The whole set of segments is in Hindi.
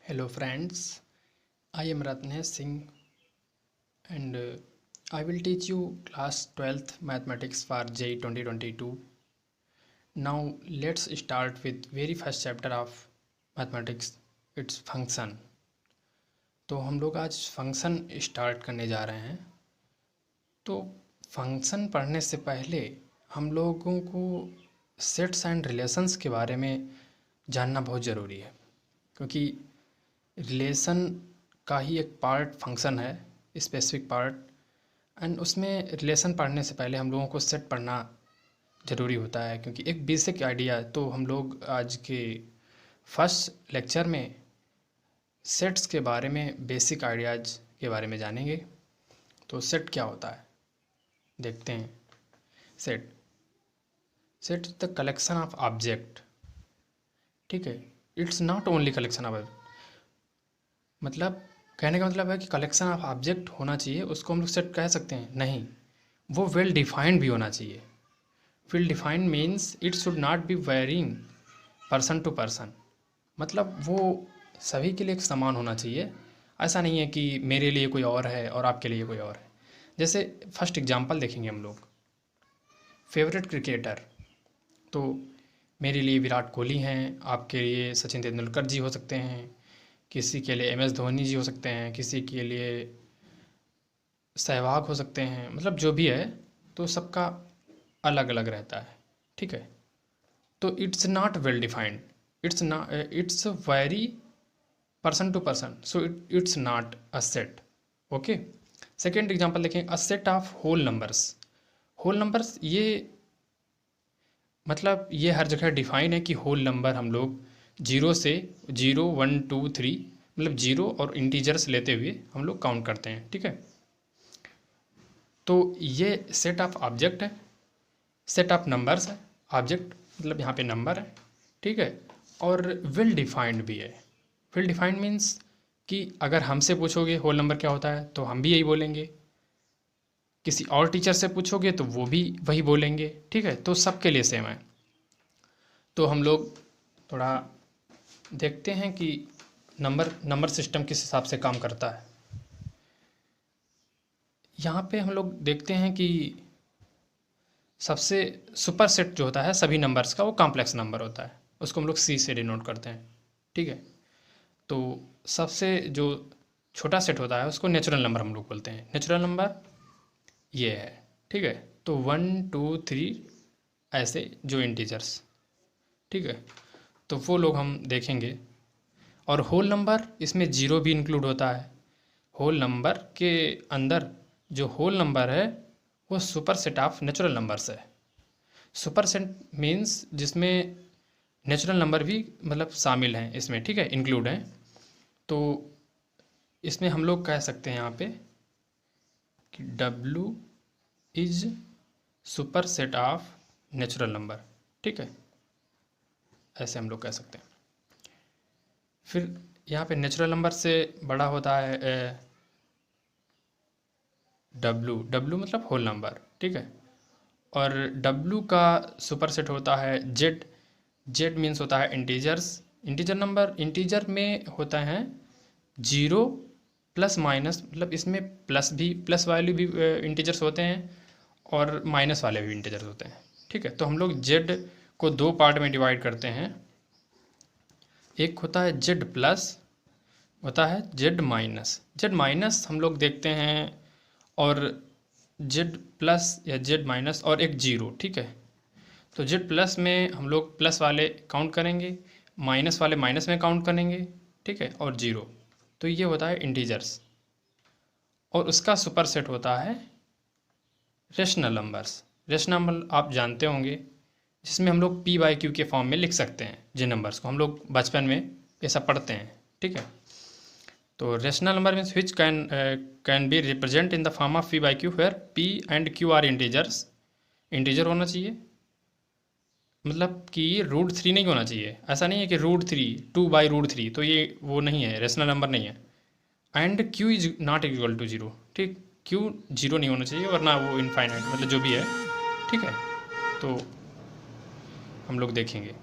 Hello friends, I am Ratnesh Singh and I will teach you class 12th mathematics for JEE 2022. Now let's start with very first chapter of mathematics, its function. तो हम लोग आज फंक्शन स्टार्ट करने जा रहे हैं। तो फंक्शन पढ़ने से पहले हम लोगों को सेट्स एंड रिलेशंस के बारे में जानना बहुत ज़रूरी है, क्योंकि रिलेशन का ही एक पार्ट फंक्शन है, स्पेसिफिक पार्ट। एंड उसमें रिलेशन पढ़ने से पहले हम लोगों को सेट पढ़ना ज़रूरी होता है, क्योंकि एक बेसिक आइडिया। तो हम लोग आज के फर्स्ट लेक्चर में सेट्स के बारे में, बेसिक आइडियाज़ के बारे में जानेंगे। तो सेट क्या होता है देखते हैं। Set set is the collection of object. ठीक है, it's not only collection of, मतलब कहने का मतलब है कि कलेक्शन ऑफ ऑब्जेक्ट होना चाहिए, उसको हम लोग सेट कह सकते हैं? नहीं, वो वेल डिफाइंड भी होना चाहिए। Well defined means it should not be varying person to person, मतलब वो सभी के लिए एक समान होना चाहिए। ऐसा नहीं है कि मेरे लिए कोई और है और आपके लिए कोई और है। जैसे फर्स्ट एग्जांपल देखेंगे हम लोग, फेवरेट क्रिकेटर। तो मेरे लिए विराट कोहली हैं, आपके लिए सचिन तेंदुलकर जी हो सकते हैं, किसी के लिए MS धोनी जी हो सकते हैं, किसी के लिए सहवाग हो सकते हैं, मतलब जो भी है, तो सबका अलग अलग रहता है। ठीक है, तो it's not well defined, it's very person to person, so it's not a set. Okay, second example देखें, a set of whole numbers. Whole numbers ये मतलब ये हर जगह डिफाइन है कि होल नंबर हम लोग 0 से 0 1 2 3, मतलब 0 और इंटीजर्स लेते हुए हम लोग काउंट करते हैं। ठीक है, तो ये सेट ऑफ ऑब्जेक्ट है, सेट ऑफ नंबर्स है। ऑब्जेक्ट मतलब यहाँ पे नंबर है। ठीक है, और वेल डिफाइंड भी है। वेल डिफाइंड मीन्स कि अगर हमसे पूछोगे होल नंबर क्या होता है तो हम भी यही बोलेंगे, किसी और टीचर से पूछोगे तो वो भी वही बोलेंगे। ठीक है, तो सबके लिए सेम है। तो हम लोग थोड़ा देखते हैं कि नंबर सिस्टम किस हिसाब से काम करता है। यहाँ पे हम लोग देखते हैं कि सबसे सुपर सेट जो होता है सभी नंबर्स का, वो कॉम्प्लेक्स नंबर होता है, उसको हम लोग C से डिनोट करते हैं। ठीक है, तो सबसे जो छोटा सेट होता है उसको नेचुरल नंबर हम लोग बोलते हैं। नेचुरल नंबर ये है। ठीक है, तो 1 2 3 ऐसे जो इंटीजर्स। ठीक है, तो वो लोग हम देखेंगे। और होल नंबर, इसमें जीरो भी इंक्लूड होता है। होल नंबर के अंदर जो होल नंबर है वो super set of natural numbers है। सुपर सेट मीन्स जिसमें नेचुरल नंबर भी मतलब शामिल हैं इसमें। ठीक है, इंक्लूड हैं। तो इसमें हम लोग कह सकते हैं यहाँ पे कि W is super set of natural number. ठीक है, ऐसे हम लोग कह सकते हैं। फिर यहाँ पे नेचुरल नंबर से बड़ा होता है W मतलब होल नंबर। ठीक है, और W का सुपर सेट होता है Z मीन्स होता है इंटीजर्स। इंटीजर नंबर, इंटीजर में होता है 0 प्लस माइनस, मतलब इसमें प्लस वाले भी इंटीजर्स होते हैं और माइनस वाले भी इंटीजर्स होते हैं। ठीक है, तो हम लोग Z को दो पार्ट में डिवाइड करते हैं। एक होता है Z प्लस, होता है Z माइनस हम लोग देखते हैं, और Z प्लस या Z माइनस और एक जीरो। ठीक है, तो Z प्लस में हम लोग प्लस वाले काउंट करेंगे, माइनस वाले माइनस में काउंट करेंगे। ठीक है, और जीरो। तो ये होता है इंटीजर्स, और उसका सुपर सेट होता है रेशनल नंबर्स। रेशनल नंबर आप जानते होंगे, जिसमें हम लोग P/Q के फॉर्म में लिख सकते हैं। जिन नंबर्स को हम लोग बचपन में ये सब पढ़ते हैं। ठीक है, तो rational number means which can be represent in the form of P/Q where P and Q are integers. Integer होना चाहिए, मतलब कि √3 नहीं होना चाहिए। ऐसा नहीं है कि √3 2/√3, तो ये वो नहीं है, रेशनल नंबर नहीं है। And Q is not equal to 0। ठीक, Q 0 नहीं होना चाहिए, वरना वो इनफाइनाइट मतलब जो भी है। ठीक है, तो हम लोग देखेंगे।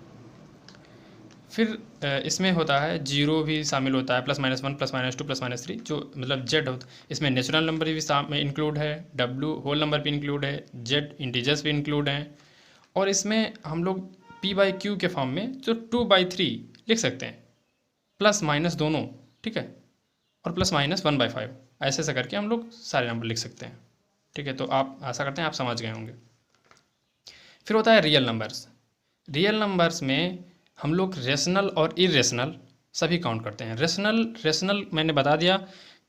फिर इसमें होता है जीरो भी शामिल होता है, +-1 +-2 +-3, जो मतलब जेड होता है। इसमें नेचुरल नंबर भी इंक्लूड है, डब्ल्यू होल नंबर भी इंक्लूड है, जेड इंटीजर्स भी इंक्लूड हैं, और इसमें हम लोग p/q के फॉर्म में जो 2/3 लिख सकते हैं, प्लस माइनस दोनों, ठीक है, और +-1/5 ऐसे ऐसे करके हम लोग सारे नंबर लिख सकते हैं, ठीक है। तो आप आशा करते हैं आप समझ गए होंगे। फिर होता है रियल नंबर्स। रियल नंबर्स में हम लोग रेशनल और इरेशनल सभी काउंट करते हैं। रेशनल मैंने बता दिया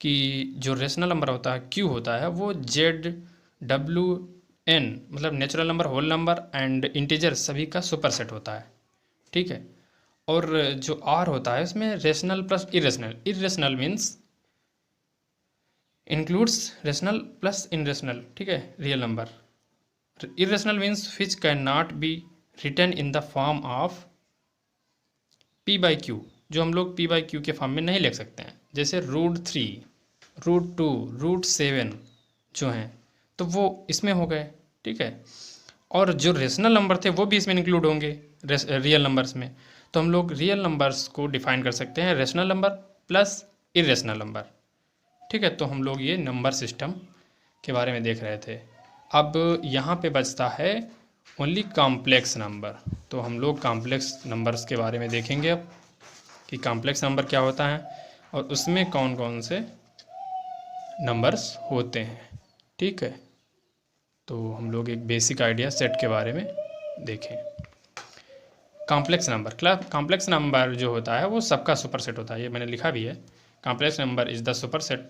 कि जो रेशनल नंबर होता है क्यू होता है वो जेड डब्ल्यू एन मतलब natural number, whole number and integer सभी का सुपरसेट होता है, ठीक है। और जो आर होता है उसमें rational plus irrational, irrational means includes rational plus irrational, ठीक है, real number. Irrational means which can not be written in the form of p/q, जो हम लोग p/q के फॉर्म में नहीं लिख सकते हैं, जैसे √3, √2, √7 जो हैं, तो वो इसमें हो गए, ठीक है। और जो रेशनल नंबर थे वो भी इसमें इंक्लूड होंगे रियल नंबर्स में। तो हम लोग रियल नंबर्स को डिफाइन कर सकते हैं rational number plus irrational number, ठीक है। तो हम लोग ये नंबर सिस्टम के बारे में देख रहे थे। अब यहाँ पे बचता है ओनली कॉम्प्लेक्स नंबर। तो हम लोग कॉम्प्लेक्स नंबर्स के बारे में देखेंगे अब कि कॉम्प्लेक्स नंबर क्या होता है और उसमें कौन कौन से नंबर्स होते हैं, ठीक है। तो हम लोग एक बेसिक आइडिया सेट के बारे में देखें। कॉम्प्लेक्स नंबर जो होता है वो सबका सुपरसेट होता है, ये मैंने लिखा भी है। Complex number is the superset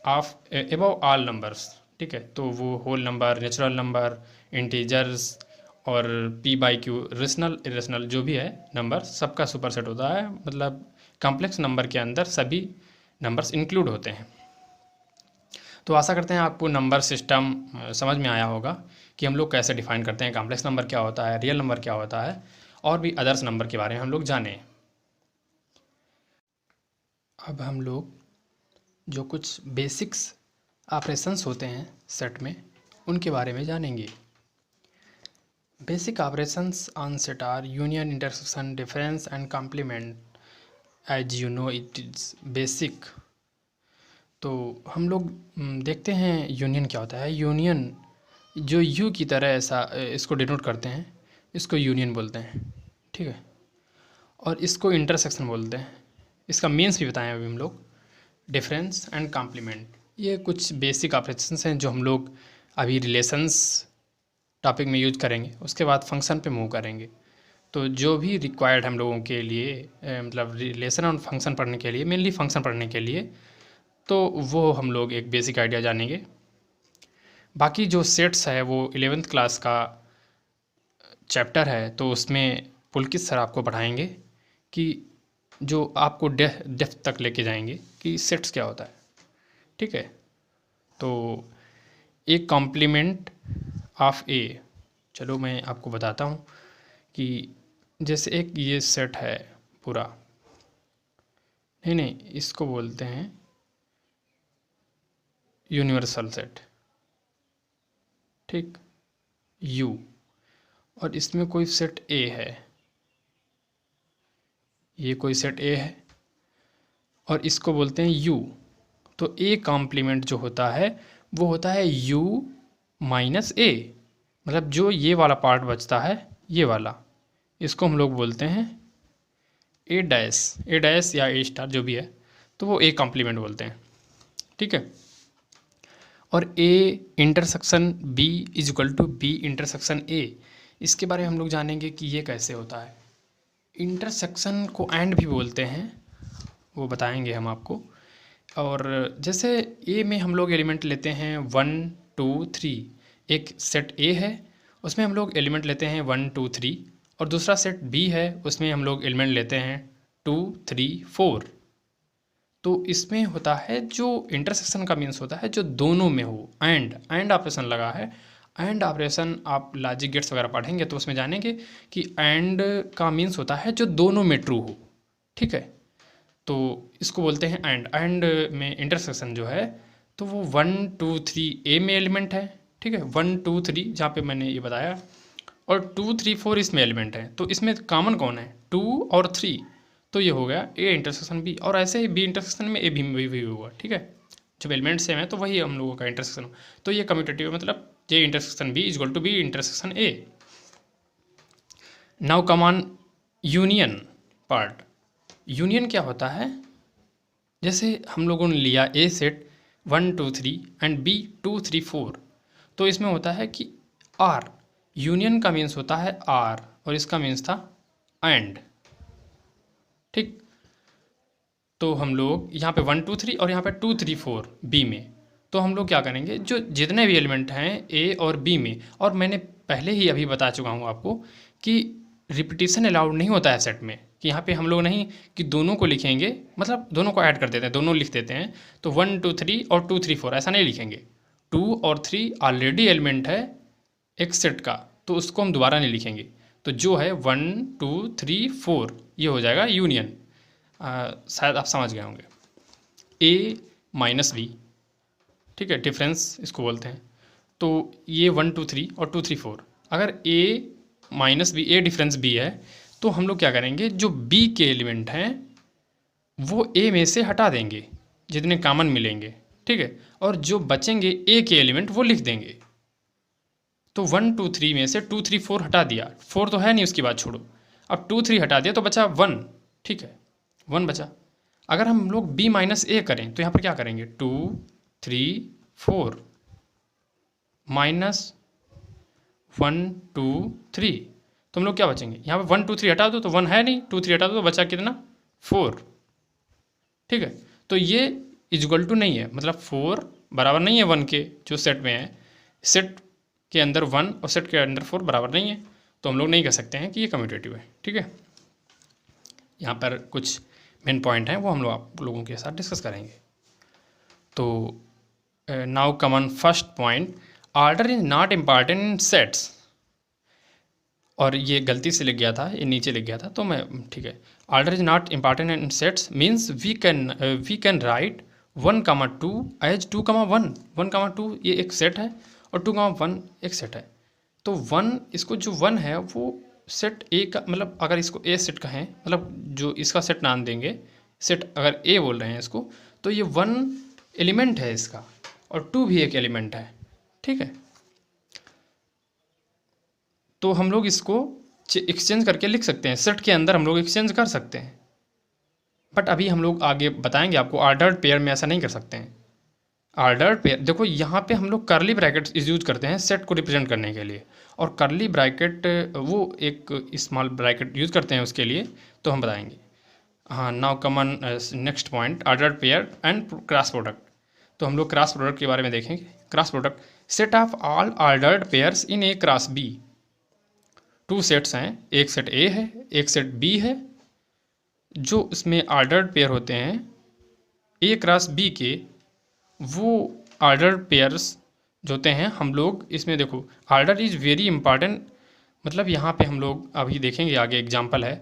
of above all numbers, ठीक है। तो वो whole number, natural number, integers और p/q, रेशनल इरेशनल जो भी है नंबर सबका सुपरसेट होता है। मतलब कॉम्प्लेक्स नंबर के अंदर सभी नंबर्स इंक्लूड होते हैं। तो आशा करते हैं आपको नंबर सिस्टम समझ में आया होगा कि हम लोग कैसे डिफाइन करते हैं, कॉम्प्लेक्स नंबर क्या होता है, रियल नंबर क्या होता है, और भी अदर्स नंबर के बारे में हम लोग जाने। अब हम लोग जो कुछ बेसिक्स ऑपरेशंस होते हैं सेट में उनके बारे में जानेंगे। Basic operations on set are union, intersection, difference and complement. As you know it is basic. तो हम लोग देखते हैं यूनियन क्या होता है। यूनियन जो यू की तरह ऐसा इसको डिनोट करते हैं, इसको यूनियन बोलते हैं, ठीक है। और इसको इंटरसेक्शन बोलते हैं। इसका मीन्स भी बताएं अभी हम लोग। डिफरेंस एंड कॉम्प्लीमेंट, ये कुछ बेसिक ऑपरेशंस हैं जो हम लोग अभी रिलेशंस टॉपिक में यूज करेंगे, उसके बाद फंक्शन पे मूव करेंगे। तो जो भी रिक्वायर्ड हम लोगों के लिए मतलब रिलेशन और फंक्शन पढ़ने के लिए, मेनली फंक्शन पढ़ने के लिए, तो वो हम लोग एक बेसिक आइडिया जानेंगे। बाकी जो सेट्स है वो 11th क्लास का चैप्टर है, तो उसमें पुलकित सर आपको पढ़ाएंगे कि जो आपको डेप्थ तक लेके जाएंगे कि सेट्स क्या होता है, ठीक है। तो एक कॉम्प्लीमेंट ऑफ ए, चलो मैं आपको बताता हूँ कि जैसे एक ये सेट है पूरा, नहीं इसको बोलते हैं यूनिवर्सल सेट, ठीक, यू। और इसमें कोई सेट ए है, ये कोई सेट ए है और इसको बोलते हैं यू। तो ए कॉम्प्लीमेंट जो होता है वो होता है यू माइनस ए, मतलब जो ये वाला पार्ट बचता है, ये वाला, इसको हम लोग बोलते हैं ए डैश या ए स्टार जो भी है, तो वो ए कॉम्प्लीमेंट बोलते हैं, ठीक है। और A intersection B is equal to B intersection A, इसके बारे में हम लोग जानेंगे कि ये कैसे होता है। इंटरसेक्शन को एंड भी बोलते हैं, वो बताएंगे हम आपको। और जैसे ए में हम लोग एलिमेंट लेते हैं 1 2 3, एक सेट ए है उसमें हम लोग एलिमेंट लेते हैं 1 2 3, और दूसरा सेट बी है उसमें हम लोग एलिमेंट लेते हैं 2 3 4। तो इसमें होता है जो इंटरसेक्शन का मीन्स होता है जो दोनों में हो, एंड ऑपरेशन लगा है। एंड ऑपरेशन आप लॉजिक गेट्स वगैरह पढ़ेंगे तो उसमें जानेंगे कि एंड का मीन्स होता है जो दोनों में ट्रू हो, ठीक है। तो इसको बोलते हैं एंड में इंटरसेक्शन जो है तो वो 1 2 3 ए में एलिमेंट है, ठीक है, 1 2 3 जहाँ पे मैंने ये बताया, और 2 3 4 इसमें एलिमेंट है। तो इसमें कॉमन कौन है, 2 और 3, तो ये हो गया ए इंटरसेक्शन बी, और ऐसे ही बी इंटरसेक्शन में ए भी होगा, ठीक है। जब एलिमेंट सेम है तो वही हम लोगों का इंटरसेक्शन हो, तो ये कम्यूटेटिव मतलब J intersection B is equal to B intersection A. Now come on union part. Union क्या होता है, जैसे हम लोगों ने लिया ए सेट 1 2 3 एंड बी 2 3 4, तो इसमें होता है कि आर, यूनियन का मीन्स होता है आर और इसका मीन्स था एंड, ठीक। तो हम लोग यहाँ पे 1 2 3 और यहाँ पे 2 3 4 बी में, तो हम लोग क्या करेंगे, जो जितने भी एलिमेंट हैं ए और बी में, और मैंने पहले ही अभी बता चुका हूँ आपको कि रिपीटिशन अलाउड नहीं होता है सेट में, कि यहाँ पे हम लोग नहीं कि दोनों को लिखेंगे, मतलब दोनों को ऐड कर देते हैं, दोनों लिख देते हैं, तो 1 2 3 और 2 3 4 ऐसा नहीं लिखेंगे। 2 और 3 ऑलरेडी एलिमेंट है एक सेट का, तो उसको हम दोबारा नहीं लिखेंगे। तो जो है 1 2 3 4 ये हो जाएगा यूनियन। शायद आप समझ गए होंगे। ए माइनस बी, ठीक है, डिफरेंस इसको बोलते हैं। तो ये 1 2 3 और 2 3 4, अगर ए माइनस बी, ए डिफरेंस बी है, तो हम लोग क्या करेंगे, जो बी के एलिमेंट हैं वो ए में से हटा देंगे जितने कॉमन मिलेंगे, ठीक है, और जो बचेंगे ए के एलिमेंट वो लिख देंगे। तो 1 2 3 में से 2 3 4 हटा दिया, 4 तो है नहीं, उसकी बात छोड़ो, अब 2 3 हटा दिया तो बचा 1, ठीक है, 1 बचा। अगर हम लोग b माइनस ए करें तो यहाँ पर क्या करेंगे, 2 3 4 माइनस 1 2 3, तो हम लोग क्या बचेंगे, यहाँ पे 1 2 3 हटा दो तो 1 है नहीं, 2 3 हटा दो तो बचा कितना 4, ठीक है। तो ये इक्वल टू नहीं है, मतलब 4 बराबर नहीं है 1 के, जो सेट में है, सेट के अंदर 1 और सेट के अंदर 4 बराबर नहीं है, तो हम लोग नहीं कह सकते हैं कि ये कम्यूटेटिव है, ठीक है। यहाँ पर कुछ मेन पॉइंट हैं वो हम लोग आप लोगों के साथ डिस्कस करेंगे। तो now come on first point, order is not important in sets, और ये गलती से लिख गया था, ये नीचे लिख गया था, तो मैं ठीक है, order is not important in sets means we can write 1 2 as 2 1, 1 2 ये एक सेट है और 2 1 एक सेट है। तो 1, इसको जो 1 है वो सेट ए का, मतलब अगर इसको ए सेट कहें, मतलब जो इसका सेट नाम देंगे, सेट अगर ए बोल रहे हैं इसको, तो ये 1 एलिमेंट है इसका, और 2 भी एक एलिमेंट है, ठीक है। तो हम लोग इसको एक्सचेंज करके लिख सकते हैं, सेट के अंदर हम लोग एक्सचेंज कर सकते हैं, बट अभी हम लोग आगे बताएंगे आपको, ऑर्डर्ड पेयर में ऐसा नहीं कर सकते हैं। ऑर्डर्ड पेयर देखो, यहाँ पे हम लोग कर्ली ब्रैकेट यूज करते हैं सेट को रिप्रेजेंट करने के लिए, और कर्ली ब्रैकेट वो एक स्मॉल ब्रैकेट यूज करते हैं उसके लिए, तो हम बताएंगे। हाँ, now come on next point, ordered pair and cross product. तो हम लोग क्रॉस प्रोडक्ट के बारे में देखेंगे। Cross product, set of all ordered pairs in A cross B. 2 sets हैं, एक सेट ए है एक सेट बी है, जो इसमें ऑर्डर्ड पेयर होते हैं ए क्रॉस बी के, वो ऑर्डर्ड पेयर्स जो होते हैं, हम लोग इसमें देखो, ऑर्डर इज़ वेरी इंपॉर्टेंट, मतलब यहाँ पे हम लोग अभी देखेंगे आगे एग्जांपल है,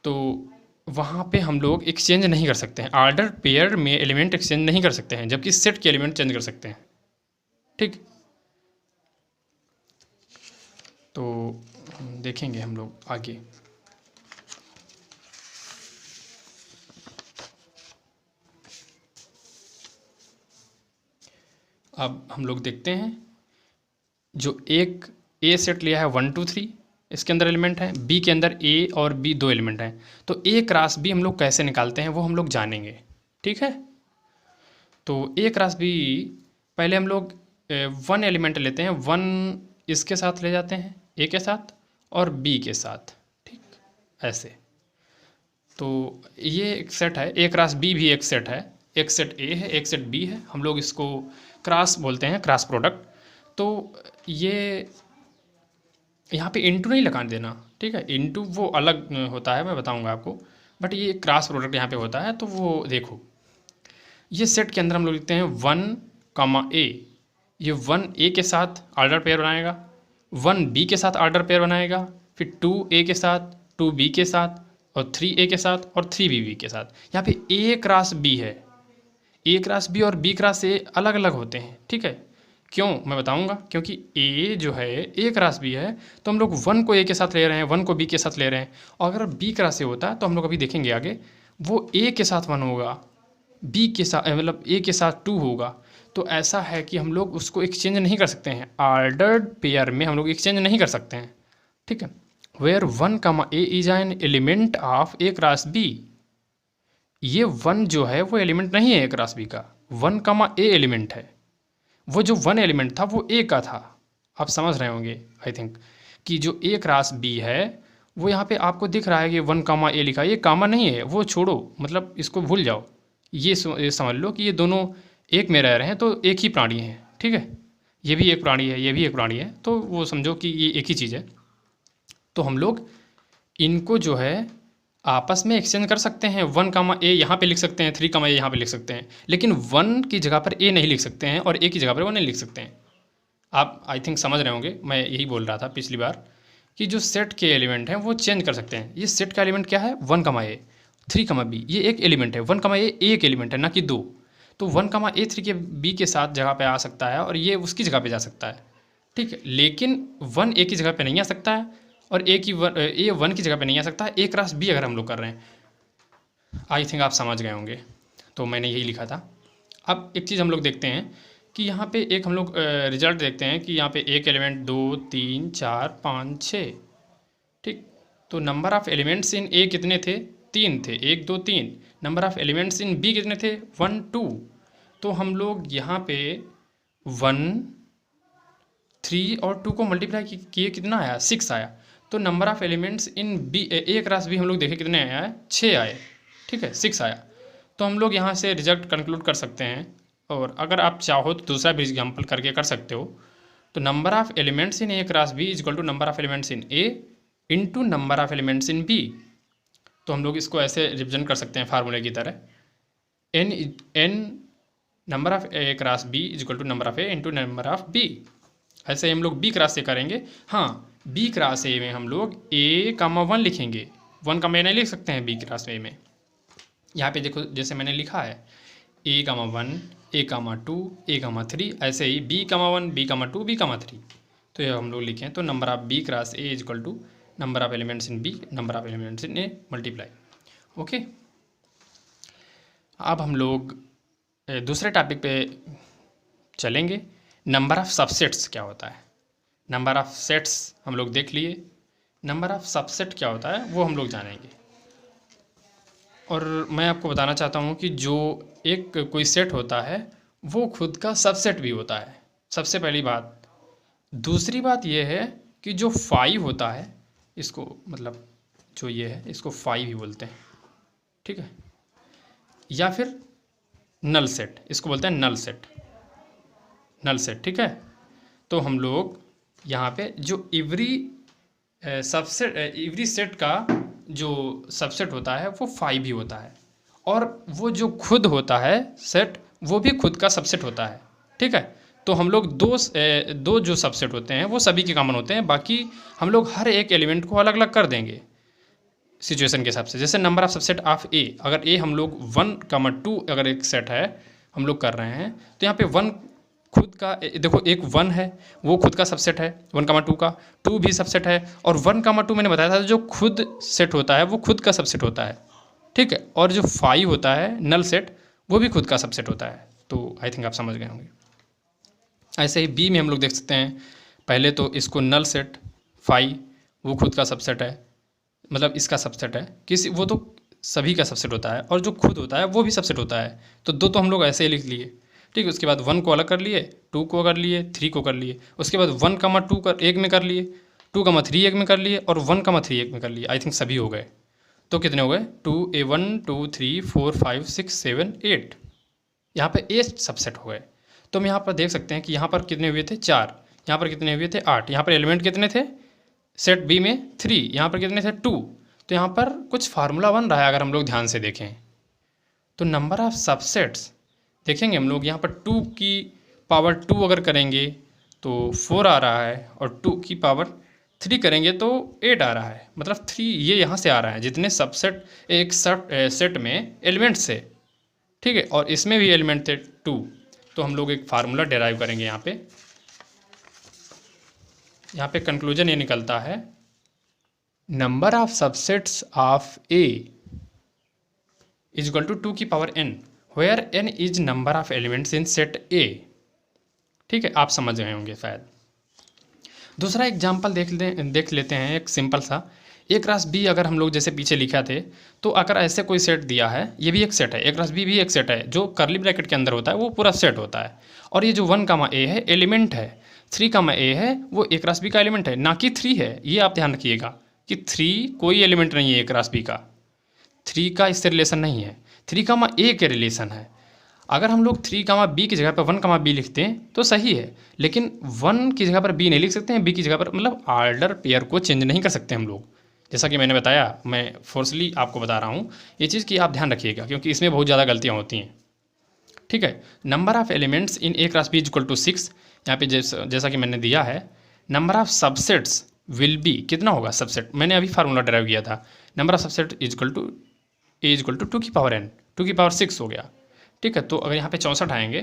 तो वहाँ पे हम लोग एक्सचेंज नहीं कर सकते हैं, ऑर्डर पेयर में एलिमेंट एक्सचेंज नहीं कर सकते हैं, जबकि सेट के एलिमेंट चेंज कर सकते हैं, ठीक। तो देखेंगे हम लोग आगे। अब हम लोग देखते हैं, जो एक ए सेट लिया है 1 2 3, इसके अंदर एलिमेंट है, बी के अंदर ए और बी 2 एलिमेंट हैं, तो ए क्रॉस बी हम लोग कैसे निकालते हैं वो हम लोग जानेंगे, ठीक है। तो ए क्रॉस बी, पहले हम लोग 1 एलिमेंट लेते हैं, 1 इसके साथ ले जाते हैं, ए के साथ और बी के साथ, ठीक, ऐसे। तो ये एक सेट है, ए क्रॉस बी भी एक सेट है, एक सेट ए है एक सेट बी है, हम लोग इसको क्रॉस बोलते हैं, क्रॉस प्रोडक्ट। तो ये यहाँ पे इंटू नहीं लगा देना, ठीक है, इंटू वो अलग होता है, मैं बताऊंगा आपको, बट ये क्रॉस प्रोडक्ट यहाँ पे होता है। तो वो देखो, ये सेट के अंदर हम लोग लिखते हैं 1 ए, ये 1 ए के साथ ऑर्डर पेयर बनाएगा, 1 बी के साथ ऑर्डर पेयर बनाएगा, फिर 2 ए के साथ, 2 बी के साथ, और 3 ए के साथ, और 3 बी के साथ। यहाँ पे ए क्रॉस बी है, ए क्रॉस बी और बी क्रॉस ए अलग अलग होते हैं, ठीक है। क्यों, मैं बताऊंगा। क्योंकि ए जो है ए क्रॉस बी है, तो हम लोग 1 को ए के साथ ले रहे हैं, 1 को बी के साथ ले रहे हैं। और अगर बी क्रॉस ए होता है तो हम लोग अभी देखेंगे आगे, वो ए के साथ 1 होगा, बी के साथ मतलब ए के साथ 2 होगा। तो ऐसा है कि हम लोग उसको एक्सचेंज नहीं कर सकते हैं, ऑर्डर्ड पेयर में हम लोग एक्सचेंज नहीं कर सकते हैं, ठीक है। Where 1 comma A is an element of A cross B, ये 1 जो है वो एलिमेंट नहीं है ए क्रॉस बी का, 1 कमा ए एलिमेंट है। वो जो 1 एलिमेंट था वो ए का था, आप समझ रहे होंगे आई थिंक, कि जो ए क्रॉस बी है वो यहाँ पे आपको दिख रहा है कि 1 कामा ए लिखा है, ये कामा नहीं है, वो छोड़ो, मतलब इसको भूल जाओ। ये समझ लो कि ये दोनों एक में रह रहे हैं, तो एक ही प्राणी है, ठीक है। ये भी एक प्राणी है, ये भी एक प्राणी है, तो वो समझो कि ये एक ही चीज़ है। तो हम लोग इनको जो है आपस में एक्सचेंज कर सकते हैं, 1 कामा ए यहाँ पे लिख सकते हैं, 3 कामा ए यहाँ पे लिख सकते हैं, लेकिन 1 की जगह पर ए नहीं लिख सकते हैं और ए की जगह पर 1 नहीं लिख सकते हैं। आप आई थिंक समझ रहे होंगे, मैं यही बोल रहा था पिछली बार कि जो सेट के एलिमेंट हैं वो चेंज कर सकते हैं। ये सेट का एलिमेंट क्या है, 1 कामा ए, 3 कामा बी, ये एक एलिमेंट है, 1 कामा ए एक एलिमेंट है, ना कि 2। तो 1 कामा ए 3 के बी के साथ जगह पे आ सकता है और ये उसकी जगह पे जा सकता है, ठीक है। लेकिन 1 ए की जगह पे नहीं आ सकता है और ए 1 की जगह पे नहीं आ सकता है, ए क्रॉस बी अगर हम लोग कर रहे हैं। आई थिंक आप समझ गए होंगे, तो मैंने यही लिखा था। अब एक चीज़ हम लोग देखते हैं कि यहाँ पे एक हम लोग रिजल्ट देखते हैं कि यहाँ पे एक एलिमेंट 2 3 4 5 6, ठीक। तो number of elements in A कितने थे, 3 थे, 1 2 3। Number of elements in B कितने थे, 1 2। तो हम लोग यहाँ पे 1 3 और 2 को मल्टीप्लाई किए, कितना आया, 6 आया। तो number of elements in B A cross B हम लोग देखे कितने आया है, 6 आए, ठीक है, 6 आया। तो हम लोग यहाँ से रिजल्ट कंक्लूड कर सकते हैं। और अगर आप चाहो तो दूसरा भी एग्जाम्पल करके कर सकते हो। तो number of elements in A cross B is equal to number of elements in A into number of elements in B. तो हम लोग इसको ऐसे रिप्रेजेंट कर सकते हैं फार्मूले की तरह, n number of A cross B is equal to number of A into number of B. ऐसे हम लोग बी क्रॉस से करेंगे। हाँ, बी क्रॉस ए में हम लोग ए कामा 1 लिखेंगे, 1 कामा ए नहीं लिख सकते हैं बी क्रॉस ए में। यहाँ पे देखो जैसे मैंने लिखा है ए कामा 1 ए कामा 2 ए कामा 3, ऐसे ही B comma 1 B comma 2 B comma 3। तो ये हम लोग लिखें तो number of B cross A is equal to number of elements in B number of elements in A multiply. Okay, अब हम लोग दूसरे टॉपिक पे चलेंगे। नंबर ऑफ़ सबसेट्स क्या होता है। नंबर ऑफ़ सेट्स हम लोग देख लिए, नंबर ऑफ़ सबसेट क्या होता है वो हम लोग जानेंगे। और मैं आपको बताना चाहता हूँ कि जो एक कोई सेट होता है वो खुद का सबसेट भी होता है, सबसे पहली बात। दूसरी बात ये है कि जो 5 होता है, इसको मतलब जो ये है इसको 5 ही बोलते हैं, ठीक है। या फिर नल सेट, इसको बोलते हैं नल सेट, नल सेट, ठीक है। तो हम लोग यहाँ पे जो एवरी सेट का जो सबसेट होता है वो 5 ही होता है, और वो जो खुद होता है सेट वो भी खुद का सबसेट होता है, ठीक है। तो हम लोग दो जो सबसेट होते हैं वो सभी के कॉमन होते हैं, बाकी हम लोग हर एक एलिमेंट को अलग अलग कर देंगे सिचुएशन के हिसाब से। जैसे नंबर ऑफ सबसेट ऑफ ए, अगर ए हम लोग 1,2 अगर एक सेट है हम लोग कर रहे हैं, तो यहाँ पे 1 खुद का देखो एक 1 है वो खुद का सबसेट है, 1,2 का, 2 भी सबसेट है, और 1,2 मैंने बताया था जो खुद सेट होता है वो खुद का सबसेट होता है, ठीक है। और जो 5 होता है नल सेट वो भी खुद का सबसेट होता है। तो आई थिंक आप समझ गए होंगे। ऐसे ही बी में हम लोग देख सकते हैं, पहले तो इसको नल सेट 5 वो खुद का सबसेट है, मतलब इसका सबसेट है, किसी वो तो सभी का सबसेट होता है, और जो खुद होता है वो भी सबसेट होता है। तो दो तो हम लोग ऐसे ही लिख लिए, ठीक है। उसके बाद 1 को अलग कर लिए, 2 को कर लिए, 3 को कर लिए, उसके बाद 1,2 कर एक में कर लिए, 2,3 एक में कर लिए, और 1,3 एक में कर लिए। आई थिंक सभी हो गए। तो कितने हो गए, 1 2 3 4 5 6 7 8, यहाँ पे 8 सबसेट हो गए। तो हम यहाँ पर देख सकते हैं कि यहाँ पर कितने हुए थे, 4, यहाँ पर कितने हुए थे, 8, यहाँ पर एलिमेंट कितने थे सेट बी में 3, यहाँ पर कितने थे 2। तो यहाँ पर कुछ फार्मूला बन रहा है अगर हम लोग ध्यान से देखें तो। नंबर ऑफ सबसेट्स देखेंगे हम लोग, यहाँ पर 2 की पावर 2 अगर करेंगे तो 4 आ रहा है, और 2 की पावर 3 करेंगे तो 8 आ रहा है, मतलब 3 ये यहाँ से आ रहा है जितने सबसेट एक सेट में एलिमेंट्स थे, ठीक है। और इसमें भी एलिमेंट थे 2, तो हम लोग एक फार्मूला डेराइव करेंगे। यहाँ पे कंक्लूजन ये निकलता है, number of subsets of A is equal to 2 की power n, where n is number of elements in set A. ठीक है, आप समझ गए होंगे शायद। दूसरा एग्जाम्पल देख लेते हैं, एक सिंपल सा। ए क्रॉस बी अगर हम लोग जैसे पीछे लिखा थे, तो अगर ऐसे कोई सेट दिया है, ये भी एक सेट है, ए क्रॉस बी भी एक सेट है, जो करली ब्रैकेट के अंदर होता है वो पूरा सेट होता है। और ये जो 1 कामा ए है एलिमेंट है, 3 कामा ए है वो ए क्रॉस बी का एलिमेंट है, ना कि 3 है। ये आप ध्यान रखिएगा कि 3 कोई एलिमेंट नहीं है ए क्रॉस बी का, 3 का इससे रिलेशन नहीं है, 3 कामा ए के रिलेशन है। अगर हम लोग 3 कामा बी की जगह पर 1 कामा बी लिखते हैं तो सही है, लेकिन 1 की जगह पर बी नहीं लिख सकते हैं, बी की जगह पर, मतलब ऑर्डर पेयर को चेंज नहीं कर सकते हम लोग। जैसा कि मैंने बताया, मैं फोर्सली आपको बता रहा हूँ ये चीज़ कि आप ध्यान रखिएगा, क्योंकि इसमें बहुत ज़्यादा गलतियाँ होती हैं। ठीक है, number of elements in A cross B is equal to 6। यहाँ पे जैसा कि मैंने दिया है, number of subsets will be, कितना होगा सबसेट, मैंने अभी फार्मूला ड्राइव किया था, number of subset is equal to A is equal to 2 की पावर n, 2 की पावर 6 हो गया। ठीक है, तो अगर यहाँ पे 64 आएंगे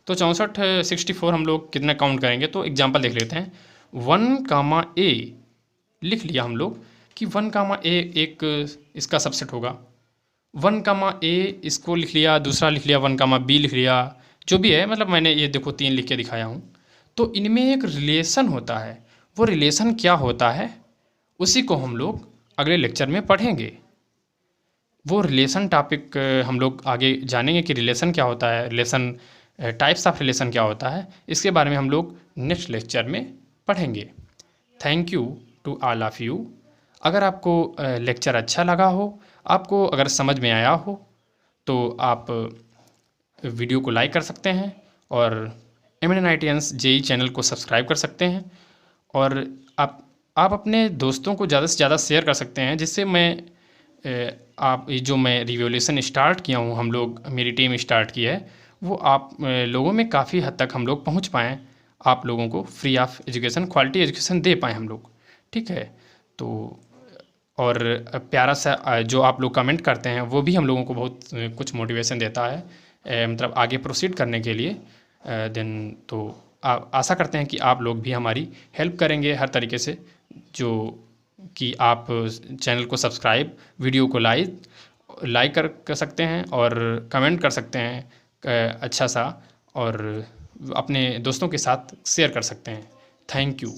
तो 64 64 हम लोग कितना काउंट करेंगे, तो एग्जांपल देख लेते हैं। 1 कामा ए लिख लिया हम लोग कि 1 कामा ए एक इसका सबसेट होगा, 1 कामा ए इसको लिख लिया, दूसरा लिख लिया 1 कामा बी लिख लिया, जो भी है, मतलब मैंने ये देखो 3 लिख के दिखाया हूँ। तो इनमें एक रिलेशन होता है, वो रिलेशन क्या होता है उसी को हम लोग अगले लेक्चर में पढ़ेंगे। वो रिलेशन टॉपिक हम लोग आगे जानेंगे कि रिलेशन क्या होता है, रिलेशन टाइप्स ऑफ रिलेशन क्या होता है, इसके बारे में हम लोग नेक्स्ट लेक्चर में पढ़ेंगे। Thank you to all of you. अगर आपको लेक्चर अच्छा लगा हो, आपको अगर समझ में आया हो, तो आप वीडियो को लाइक कर सकते हैं और MNITians JEE चैनल को सब्सक्राइब कर सकते हैं, और आप अपने दोस्तों को ज़्यादा से ज़्यादा शेयर कर सकते हैं, जिससे आप जो मैं रिवोल्यूशन स्टार्ट किया हूँ, हम लोग मेरी टीम स्टार्ट की है, वो आप लोगों में काफ़ी हद तक हम लोग पहुँच पाएँ, आप लोगों को free of education, quality education दे पाएँ हम लोग। ठीक है, तो और प्यारा सा जो आप लोग कमेंट करते हैं वो भी हम लोगों को बहुत कुछ मोटिवेशन देता है, मतलब आगे प्रोसीड करने के लिए। देन तो आशा करते हैं कि आप लोग भी हमारी हेल्प करेंगे हर तरीके से, जो कि आप चैनल को सब्सक्राइब, वीडियो को लाइक कर सकते हैं और कमेंट कर सकते हैं अच्छा सा, और अपने दोस्तों के साथ शेयर कर सकते हैं। Thank you.